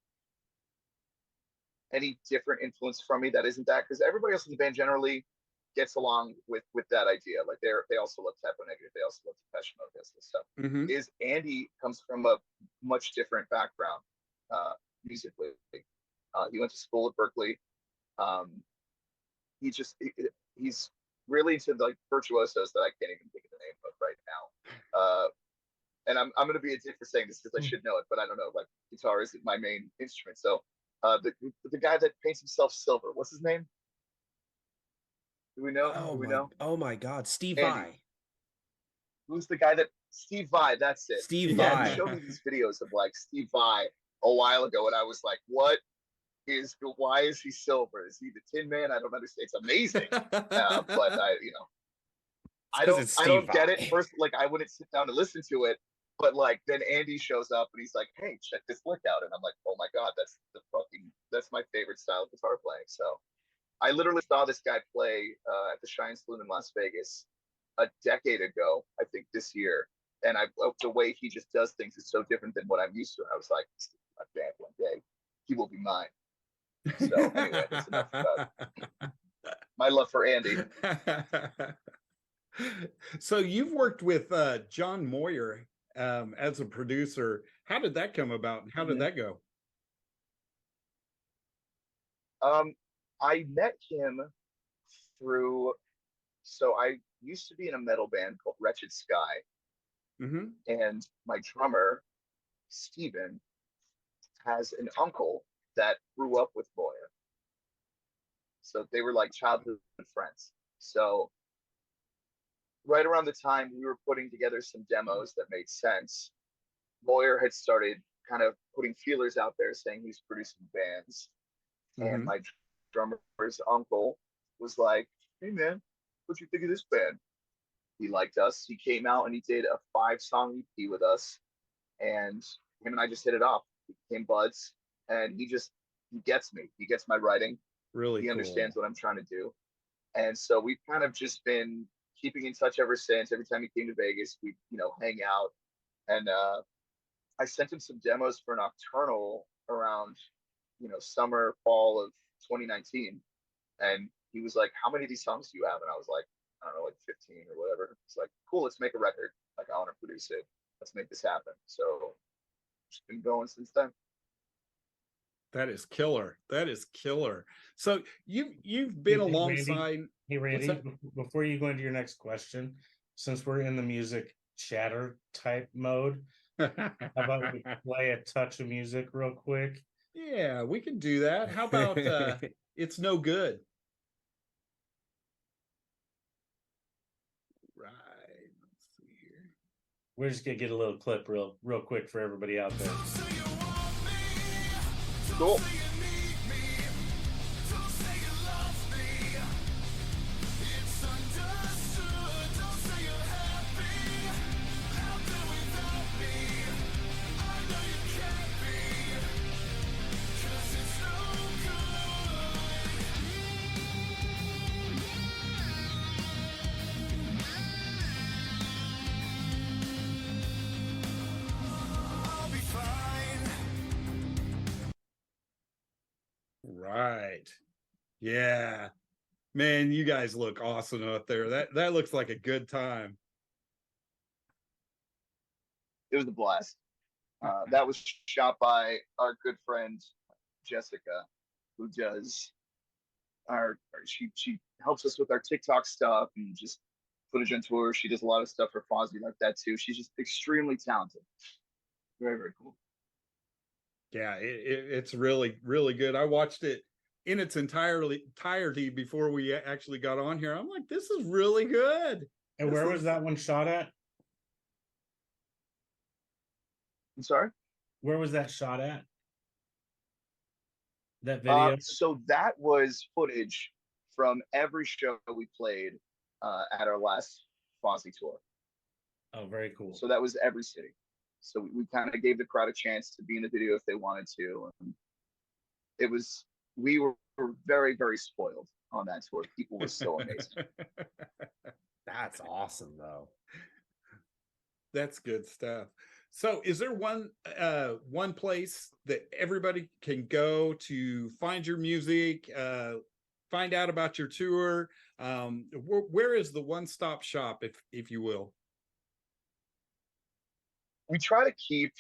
any different influence from me that isn't that, because everybody else in the band generally gets along with that idea. Like they also love Typo Negative, they also love Depeche Mode, this stuff. Is Andy comes from a much different background musically. He went to school at Berkeley. He's really into like virtuosos that I can't even think of the name of right now. And I'm going to be a dick for saying this because I should know it, but I don't know. Like guitar isn't my main instrument. So the guy that paints himself silver, what's his name? Do we know? Oh my God, Steve Andy. Vai. Who's the guy that Steve Vai? That's it. Steve Yeah, Vai. he showed me these videos of like Steve Vai a while ago, and I was like, why is he silver? Is he the Tin Man? I don't understand. It's amazing. But I don't get it. First, like I wouldn't sit down to listen to it, but like then Andy shows up and he's like, "Hey, check this lick out," and I'm like, "Oh my God, that's my favorite style of guitar playing." So I literally saw this guy play at the Shine Saloon in Las Vegas a decade ago, I think this year. And the way he just does things is so different than what I'm used to. I was like, "This is my band one day. He will be mine." So anyway, that's enough about my love for Andy. So you've worked with John Moyer as a producer. How did that come about? How did that go? I met him through. So I used to be in a metal band called Wretched Sky, and my drummer Steven has an uncle that grew up with Moyer. So they were like childhood friends. So right around the time we were putting together some demos that made sense, Moyer had started kind of putting feelers out there saying he's producing bands. And my drummer's uncle was like, "Hey man, what you think of this band?" He liked us. He came out and he did a 5-song EP with us. And him and I just hit it off. We became buds. And he gets me. He gets my writing. Really He cool. understands what I'm trying to do. And so we've kind of just been keeping in touch ever since. Every time he came to Vegas, we, hang out. And I sent him some demos for Nocturnal around, summer, fall of 2019. And he was like, "How many of these songs do you have?" And I was like, "I don't know, like 15 or whatever." It's like, "Cool, let's make a record. Like, I want to produce it. Let's make this happen." So just been going since then. That is killer. That is killer. So you've been Hey, alongside. Hey, What's Randy, before you go into your next question, since we're in the music chatter type mode, how about we play a touch of music real quick? Yeah, we can do that. How about It's No Good? Right. Let's see here. We're just gonna get a little clip real quick for everybody out there. Cool. Right. Yeah. Man, you guys look awesome out there. That looks like a good time. It was a blast. That was shot by our good friend Jessica, who does she helps us with our TikTok stuff and just footage on tour. She does a lot of stuff for Fozzy like that too. She's just extremely talented. Very, very cool. Yeah, it's really, really good. I watched it in its entirety before we actually got on here. I'm like, this is really good. And where was that one shot at? I'm sorry? Where was that shot at? That video? So that was footage from every show we played at our last Fozzy tour. Oh, very cool. So that was every city. So we kind of gave the crowd a chance to be in the video if they wanted to. And we were very, very spoiled on that tour. People were so amazing. That's awesome, though. That's good stuff. So is there one place that everybody can go to find your music, find out about your tour? Where is the one-stop shop, if you will? We try to keep,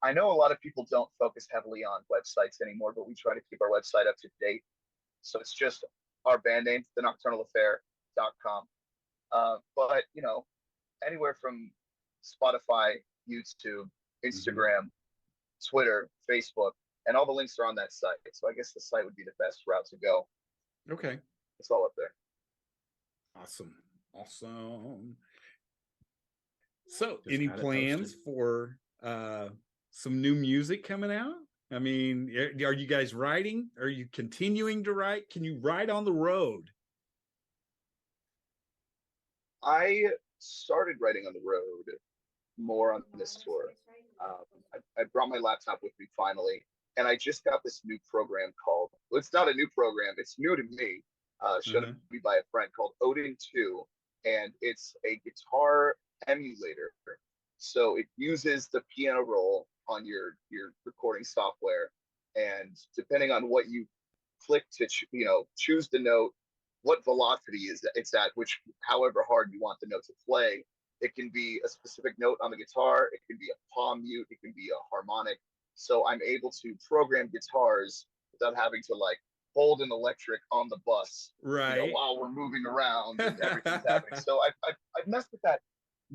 I know a lot of people don't focus heavily on websites anymore, but we try to keep our website up to date. So it's just our band name, thenocturnalaffair.com. But, anywhere from Spotify, YouTube, Instagram, Twitter, Facebook, and all the links are on that site. So I guess the site would be the best route to go. Okay. It's all up there. Awesome. So any plans for some new music coming out? I mean, are you guys writing? Are you continuing to write? Can you write on the road? I started writing on the road more on this tour. I brought my laptop with me finally, and I just got this new program called, well, it's not a new program, it's new to me. shown to me by a friend called Odin 2, and it's a guitar emulator. So it uses the piano roll on your recording software, and depending on what you click to choose the note, what velocity is it's at, which however hard you want the note to play. It can be a specific note on the guitar, it can be a palm mute, it can be a harmonic. So I'm able to program guitars without having to like hold an electric on the bus, right, while we're moving around and everything's happening. So I've messed with that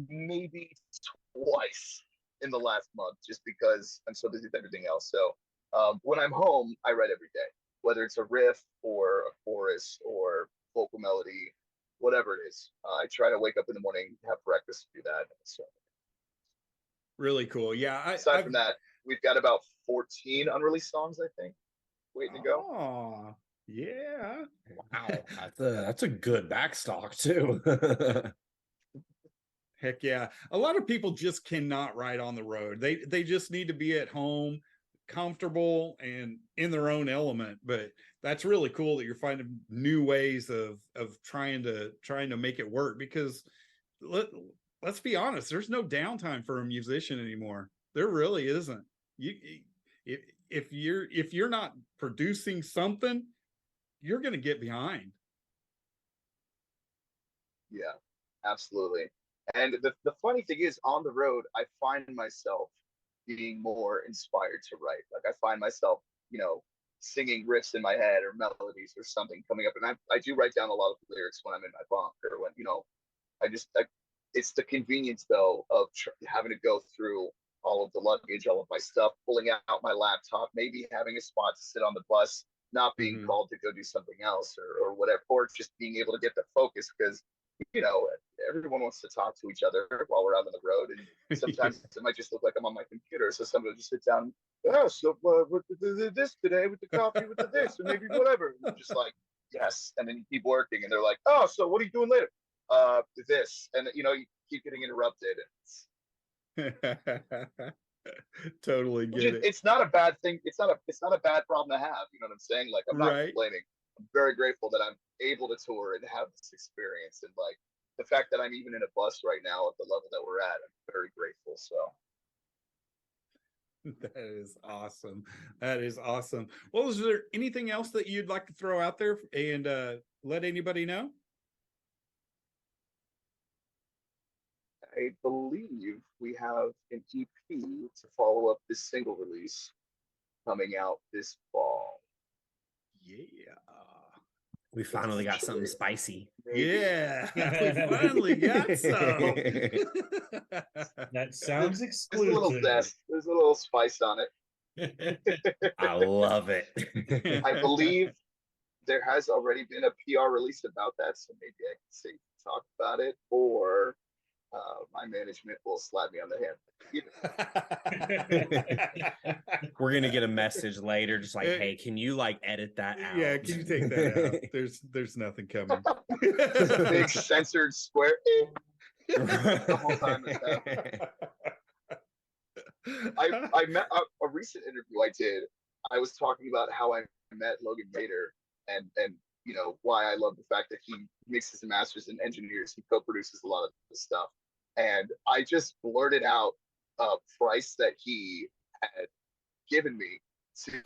maybe twice in the last month, just because I'm so busy with everything else. So when I'm home, I write every day, whether it's a riff or a chorus or vocal melody, whatever it is. I try to wake up in the morning, have breakfast, do that. So really cool. Yeah. Aside from that, we've got about 14 unreleased songs, I think, waiting to go. Oh, yeah. Wow, that's a good backstock too. Heck yeah. A lot of people just cannot ride on the road. They just need to be at home, comfortable and in their own element. But that's really cool that you're finding new ways of trying to make it work, because let's be honest, there's no downtime for a musician anymore. There really isn't. If you're not producing something, you're going to get behind. Yeah, absolutely. And the funny thing is, on the road, I find myself being more inspired to write. Like I find myself, singing riffs in my head or melodies or something coming up. And I do write down a lot of lyrics when I'm in my bunk, or when, it's the convenience though of having to go through all of the luggage, all of my stuff, pulling out my laptop, maybe having a spot to sit on the bus, not being called to go do something else or whatever, or just being able to get the focus, because everyone wants to talk to each other while we're out on the road, and sometimes it might just look like I'm on my computer. So somebody will just sit down, so with this today, with the coffee, with the this, and maybe whatever. And I'm just like, yes. And then you keep working, and they're like, oh, so what are you doing later? This, and you keep getting interrupted. Totally get it. It's not a bad thing. It's not a bad problem to have. You know what I'm saying? Like, I'm not complaining. I'm very grateful that I'm able to tour and have this experience, and like the fact that I'm even in a bus right now at the level that we're at, I'm very grateful. So that is awesome. That is awesome. Well, is there anything else that you'd like to throw out there and let anybody know? I believe we have an EP to follow up this single release coming out this fall. Yeah. We finally got something spicy. Yeah, we finally got some. That sounds There's a exclusive. little zest. There's a little spice on it. I love it. I believe there has already been a PR release about that, so maybe I can say talk about it, or my management will slap me on the hand. We're gonna get a message later, just like, hey, can you like edit that out? Yeah, can you take that out? There's nothing coming. Big censored square. The whole time it's happening. I met a recent interview I did. I was talking about how I met Logan Mader, and why I love the fact that he mixes and masters and engineers. He co-produces a lot of the stuff, and I just blurted out a price that he had given me to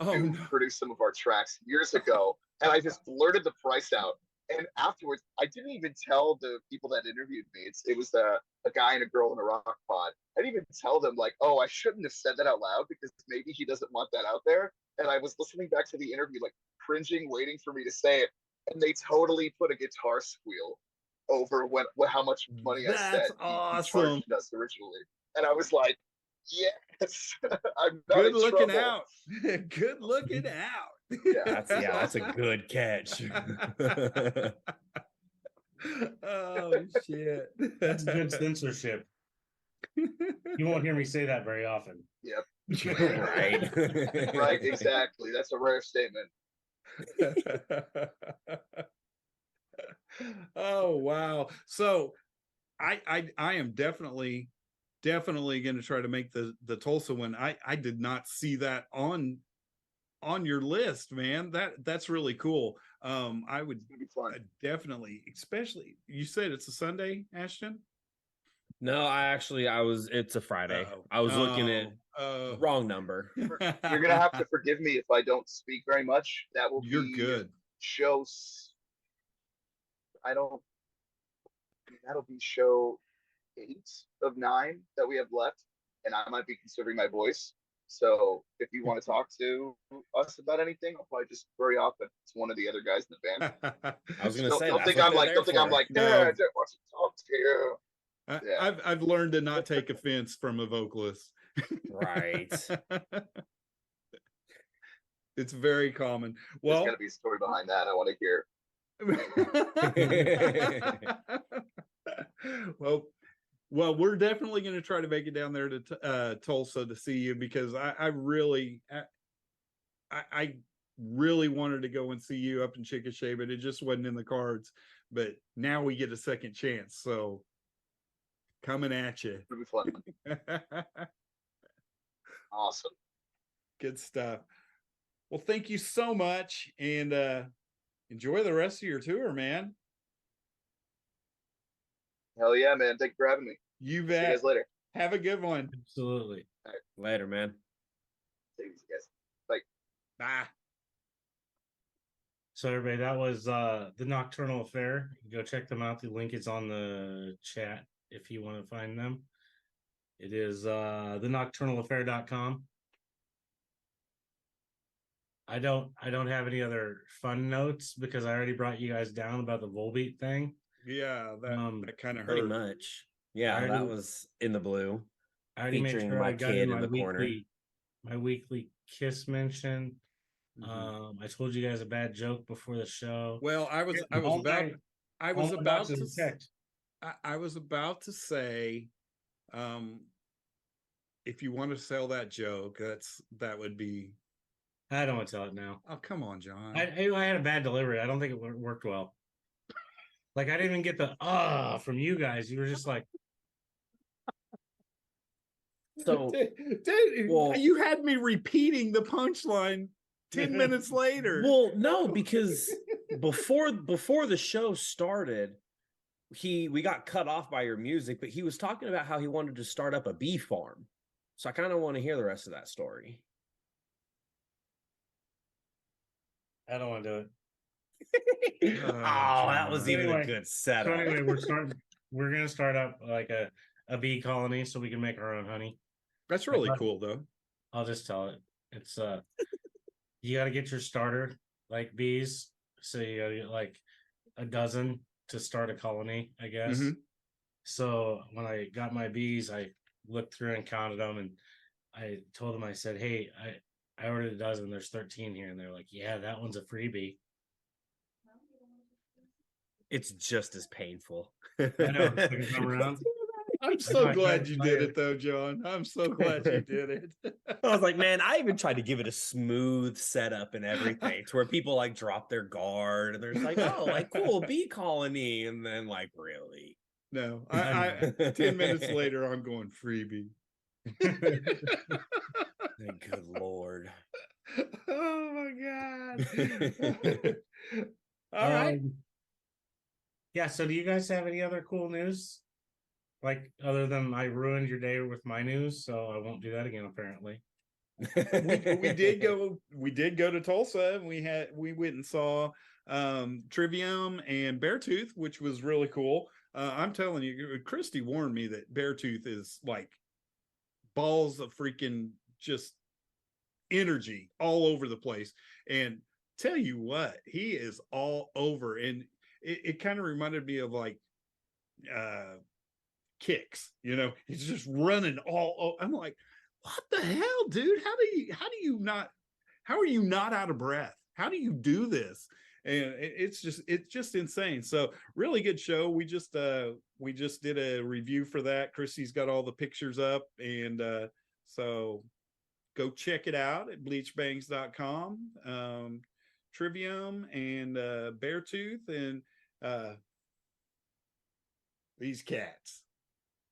produce some of our tracks years ago, and I just blurted the price out. And afterwards, I didn't even tell the people that interviewed me. It was a guy and a girl in a rock pod. I didn't even tell them, like, oh, I shouldn't have said that out loud because maybe he doesn't want that out there. And I was listening back to the interview, like cringing, waiting for me to say it. And they totally put a guitar squeal over how much money I said. That's awesome. He charged us originally. And I was like, yes, I'm not Good in looking trouble. out. Good looking out. Yeah. That's a good catch. Oh shit. That's good censorship. You won't hear me say that very often. Yep. Right. Right, exactly. That's a rare statement. Oh wow. So I am definitely going to try to make the Tulsa one. I did not see that on on your list, man. That's really cool. I would It's gonna be fun. definitely, especially you said it's a Sunday, Ashton. No, it's a Friday. Uh-oh. I was looking at Oh, wrong number. You're gonna have to forgive me if I don't speak very much. That will You're be good. shows. I don't. That'll be show 8 of 9 that we have left, and I might be considering my voice. So if you want to talk to us about anything, I'll probably just throw you off. But it's one of the other guys in the band. I was gonna Don't, say don't that's think what I'm they're like. there Don't think I'm for. like. No. Yeah, I just want to talk to you. Yeah. I've learned to not take offense from a vocalist. Right. It's very common. There's Well, gotta be a story behind that. I want to hear. well, we're definitely going to try to make it down there to Tulsa to see you, because I really wanted to go and see you up in Chickasha, but it just wasn't in the cards. But now we get a second chance, so coming at you. It'll be fun. Awesome. Good stuff. Well, thank you so much, and enjoy the rest of your tour, man. Hell yeah, man. Thank you for having me. You See you bet. guys later. Have a good one. Absolutely. Later, man. See you guys. Bye. Bye. So everybody, that was the Nocturnal Affair. Go check them out. The link is on the chat if you want to find them. It is thenocturnalaffair.com. I don't have any other fun notes because I already brought you guys down about the Volbeat thing. Yeah, that kind of Pretty hurt. much. Yeah, I that already- was in the blue. I already made Featuring sure my I got kid in in my the corner. weekly kiss mention. Mhm. I told you guys a bad joke before the show. Well, I was All about my- I was all my about boxes to are checked. I was about to say, if you want to sell that joke, that would be. I don't want to tell it now. Oh, come on, John. I had a bad delivery. I don't think it worked well. Like I didn't even get the from you guys. You were just like, So Dude, well- you had me repeating the punchline 10 minutes later. well, no, because before the show started, we got cut off by your music, but he was talking about how he wanted to start up a bee farm. So I kind of want to hear the rest of that story. I don't want to do it. Oh, that was John. even Anyway, a good So setup. anyway, we're gonna start up like a bee colony so we can make our own honey. That's really cool, though. I'll just tell it. It's you got to get your starter like bees. So you got to get like a dozen to start a colony, I guess. Mhm. So when I got my bees, I looked through and counted them, and I told them, I said, "Hey, I ordered a dozen. There's 13 here," and they're like, "Yeah, that one's a freebie." It's just as painful. I know. Second time around. I'm so I glad tried you to did play it, though, John. I'm so glad you did it. I was like, man, I even tried to give it a smooth setup and everything to where people like drop their guard and they're just like, oh, like cool bee colony. And then like, really? No, I 10 minutes later, I'm going freebie. Good Lord. Oh my God. All right. Yeah. So, do you guys have any other cool news? Like, other than I ruined your day with my news, so I won't do that again. Apparently, we did go to Tulsa, and we went and saw Trivium and Beartooth, which was really cool. I'm telling you, Christy warned me that Beartooth is like balls of freaking just energy all over the place. And tell you what, he is all over. And it kind of reminded me of like Kicks, he's just running all. I'm like, what the hell, dude? How are you not out of breath? How do you do this? And it's just insane. So really good show. We just did a review for that. Chrissy's got all the pictures up, and so go check it out at bleachbangs.com. Trivium and Beartooth and these cats.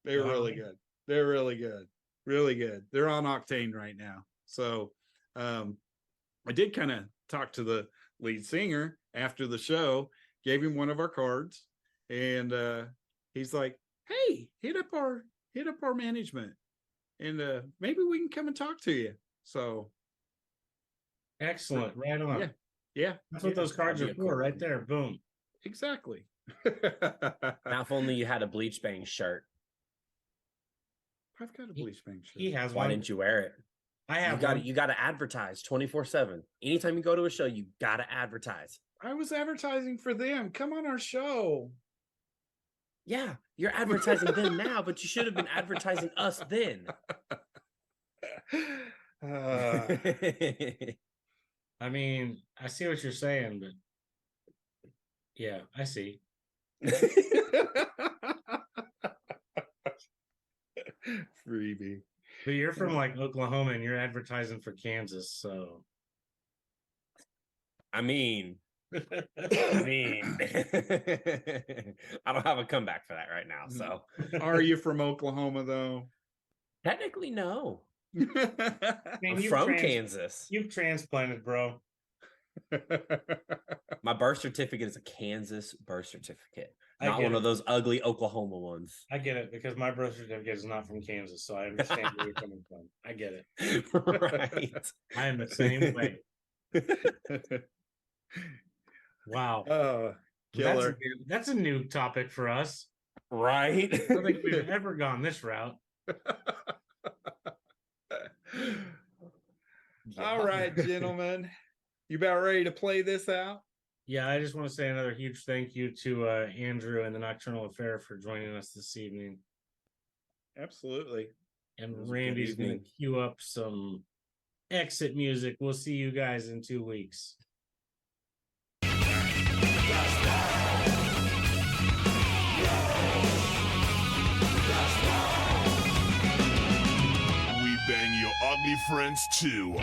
They're really good. They're really good. Really good. They're on Octane right now. So I did kind of talk to the lead singer after the show, gave him one of our cards, and he's like, "Hey, hit up our management, and maybe we can come and talk to you." So Excellent. Right on. yeah, That's what those cards That'd are be a cool for, right one. there. Boom. exactly. Now, if only you had a Bleach Bang shirt. I've got a bleach bang shirt. He has Why one. didn't you wear it? I have You got one. you got to advertise 24/7. Anytime you go to a show, you got to advertise. I was advertising for them. Come on our show. Yeah, you're advertising them now, but you should have been advertising us then. I mean, I see what you're saying, but yeah, I see. Freebie. But you're from like Oklahoma and you're advertising for Kansas, so I mean, I don't have a comeback for that right now. So Are you from Oklahoma though? technically, no. I mean, I'm from Kansas. You've transplanted, bro. My birth certificate is a Kansas birth certificate, I not get one it. of those ugly Oklahoma ones. I get it because my birth certificate is not from Kansas, so I understand where you're coming from. I get it. Right. I am the same way. Wow. Oh, killer. That's a new topic for us. Right. I don't think we've ever gone this route. All right, gentlemen. You about ready to play this out? Yeah, I just want to say another huge thank you to Andrew and the Nocturnal Affair for joining us this evening. Absolutely. And It was a good Randy's going to evening. cue up some exit music. We'll see you guys in 2 weeks. We bang your ugly friends too.